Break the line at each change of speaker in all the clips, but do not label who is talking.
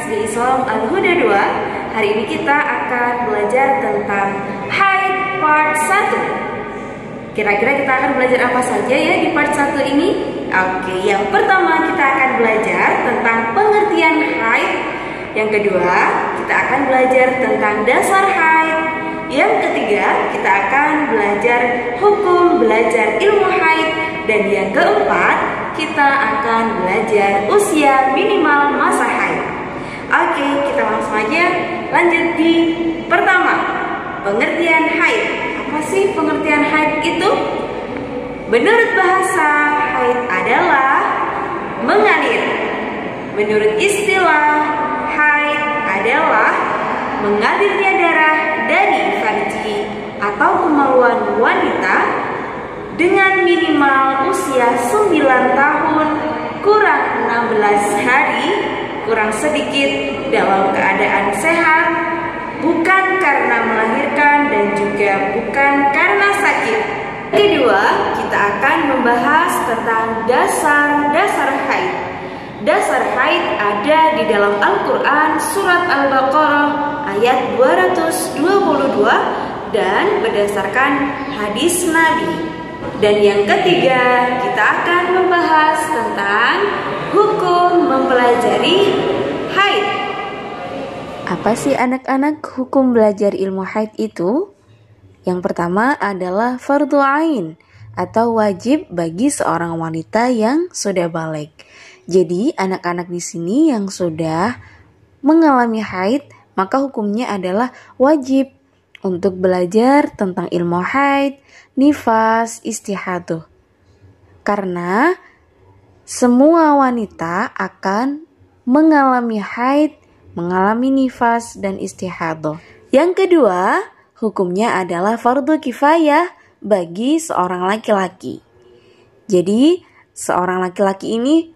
SD Islam Al-Huda 2. Hari ini kita akan belajar tentang haid part 1. Kira-kira kita akan belajar apa saja ya di part 1 ini? Oke, yang pertama kita akan belajar tentang pengertian haid. Yang kedua, kita akan belajar tentang dasar haid. Yang ketiga, kita akan belajar hukum belajar ilmu haid. Dan yang keempat, kita akan belajar usia minimal masa haid. Oke, kita langsung aja lanjut di pertama, pengertian haid. Apa sih pengertian haid itu? Menurut bahasa, haid adalah mengalir. Menurut istilah, haid adalah mengalirnya darah dari farji atau kemaluan wanita dengan minimal usia 9 tahun kurang 16 hari kurang sedikit dalam keadaan sehat, bukan karena melahirkan dan juga bukan karena sakit. Kedua, kita akan membahas tentang dasar haid. Dasar haid ada di dalam Al-Quran surat Al-Baqarah ayat 222 dan berdasarkan hadis Nabi. Dan yang ketiga, kita akan membahas tentang hukum mempelajari haid.
Apa sih anak-anak hukum belajar ilmu haid itu? Yang pertama adalah fardhu ain atau wajib bagi seorang wanita yang sudah baligh. Jadi anak-anak di sini yang sudah mengalami haid, maka hukumnya adalah wajib untuk belajar tentang ilmu haid, nifas, istihadah. Karena semua wanita akan mengalami haid, mengalami nifas dan istihadah. Yang kedua, hukumnya adalah fardhu kifayah bagi seorang laki-laki. Jadi, seorang laki-laki ini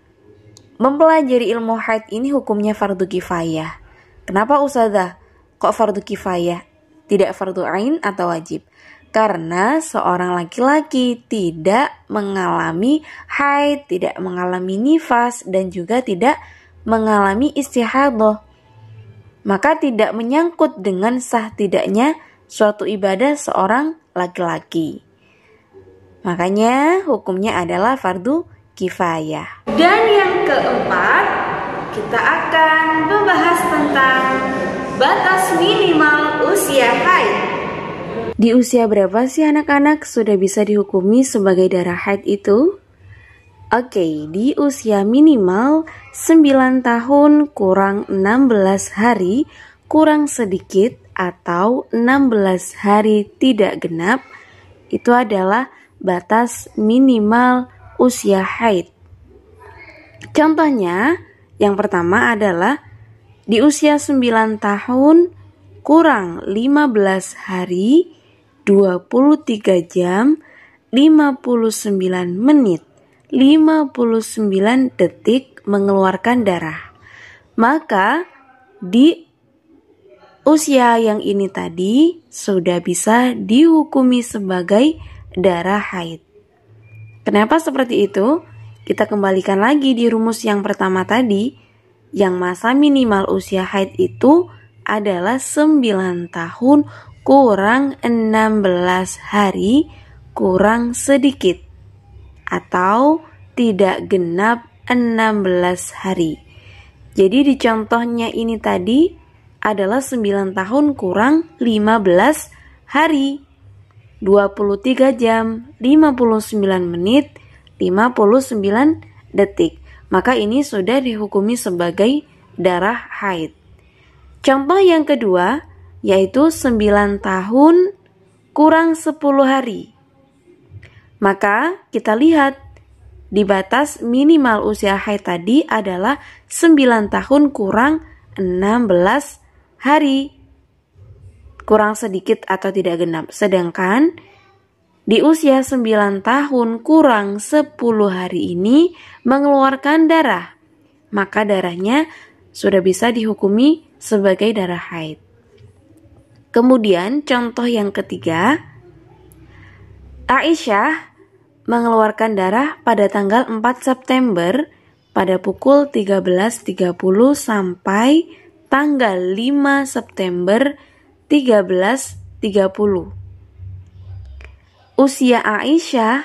mempelajari ilmu haid ini hukumnya fardhu kifayah. Kenapa Ustazah? Kok fardhu kifayah? Tidak fardhu ain atau wajib? Karena seorang laki-laki tidak mengalami haid, tidak mengalami nifas, dan juga tidak mengalami istihadah. Maka tidak menyangkut dengan sah tidaknya suatu ibadah seorang laki-laki. Makanya hukumnya adalah fardhu kifayah.
Dan yang keempat, kita akan membahas tentang batas minimal usia haid.
Di usia berapa sih anak-anak sudah bisa dihukumi sebagai darah haid itu? Oke, di usia minimal 9 tahun kurang 16 hari kurang sedikit atau 16 hari tidak genap, itu adalah batas minimal usia haid. Contohnya, yang pertama adalah di usia 9 tahun kurang 15 hari 23 jam 59 menit 59 detik mengeluarkan darah. Maka di usia yang ini tadi sudah bisa dihukumi sebagai darah haid. Kenapa seperti itu? Kita kembalikan lagi di rumus yang pertama tadi, yang masa minimal usia haid itu adalah 9 tahun kurang 16 hari kurang sedikit atau tidak genap 16 hari. Jadi di contohnya ini tadi adalah 9 tahun kurang 15 hari 23 jam 59 menit 59 detik. Maka ini sudah dihukumi sebagai darah haid. Contoh yang kedua yaitu 9 tahun kurang 10 hari. Maka kita lihat di batas minimal usia haid tadi adalah 9 tahun kurang 16 hari. Kurang sedikit atau tidak genap. Sedangkan di usia 9 tahun kurang 10 hari ini mengeluarkan darah. Maka darahnya sudah bisa dihukumi sebagai darah haid. Kemudian contoh yang ketiga, Aisyah mengeluarkan darah pada tanggal 4 September pada pukul 13.30 sampai tanggal 5 September 13.30. Usia Aisyah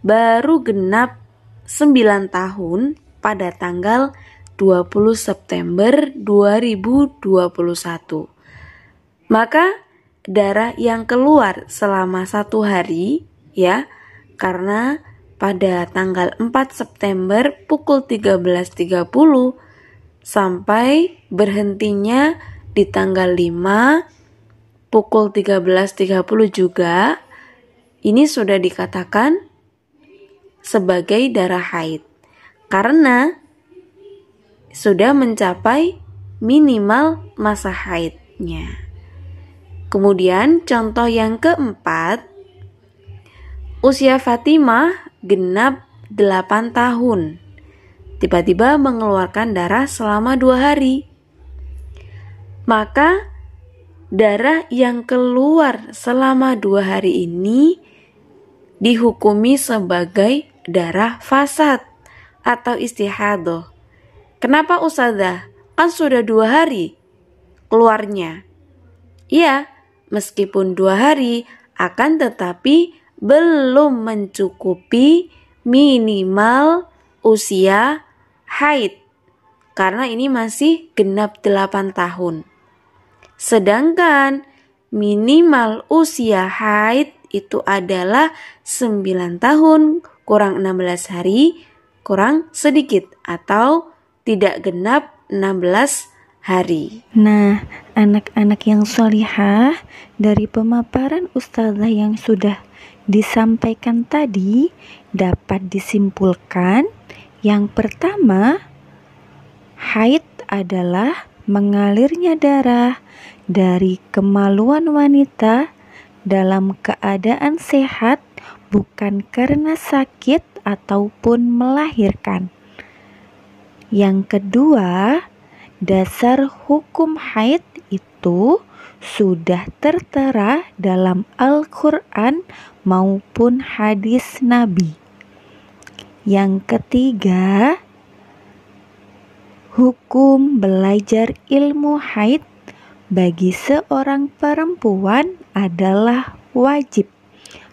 baru genap 9 tahun pada tanggal 20 September 2021. Maka darah yang keluar selama 1 hari ya, karena pada tanggal 4 September pukul 13.30 sampai berhentinya di tanggal 5 pukul 13.30 juga, ini sudah dikatakan sebagai darah haid karena sudah mencapai minimal masa haidnya. Kemudian contoh yang keempat, usia Fatimah genap 8 tahun. Tiba-tiba mengeluarkan darah selama 2 hari. Maka darah yang keluar selama 2 hari ini dihukumi sebagai darah fasad atau istihadah. Kenapa Ustazah? Kan sudah 2 hari keluarnya. Iya, meskipun 2 hari akan tetapi belum mencukupi minimal usia haid. Karena ini masih genap 8 tahun. Sedangkan minimal usia haid itu adalah 9 tahun kurang 16 hari kurang sedikit atau tidak genap 16 hari.
Nah, anak-anak yang sholihah, dari pemaparan ustazah yang sudah disampaikan tadi dapat disimpulkan yang pertama, haid adalah mengalirnya darah dari kemaluan wanita dalam keadaan sehat bukan karena sakit ataupun melahirkan. Yang kedua, dasar hukum haid itu sudah tertera dalam Al-Quran maupun hadis Nabi. Yang ketiga, hukum belajar ilmu haid bagi seorang perempuan adalah wajib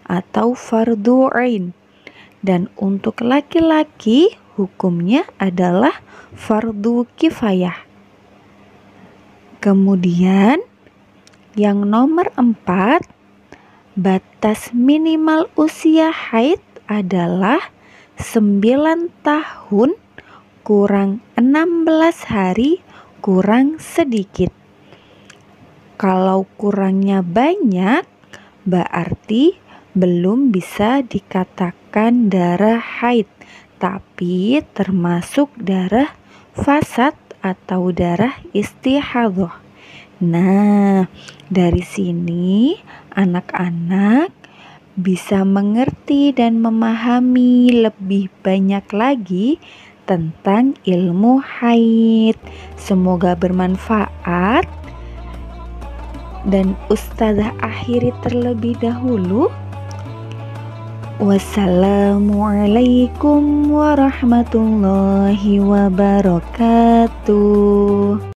atau fardhu ain, dan untuk laki-laki hukumnya adalah fardhu kifayah. Kemudian yang nomor 4, batas minimal usia haid adalah 9 tahun kurang 16 hari kurang sedikit. Kalau kurangnya banyak, berarti belum bisa dikatakan darah haid, tapi termasuk darah fasad atau darah istihadah. Nah, dari sini anak-anak bisa mengerti dan memahami lebih banyak lagi tentang ilmu haid. Semoga bermanfaat. Dan ustazah akhiri terlebih dahulu. Wassalamualaikum warahmatullahi wabarakatuh.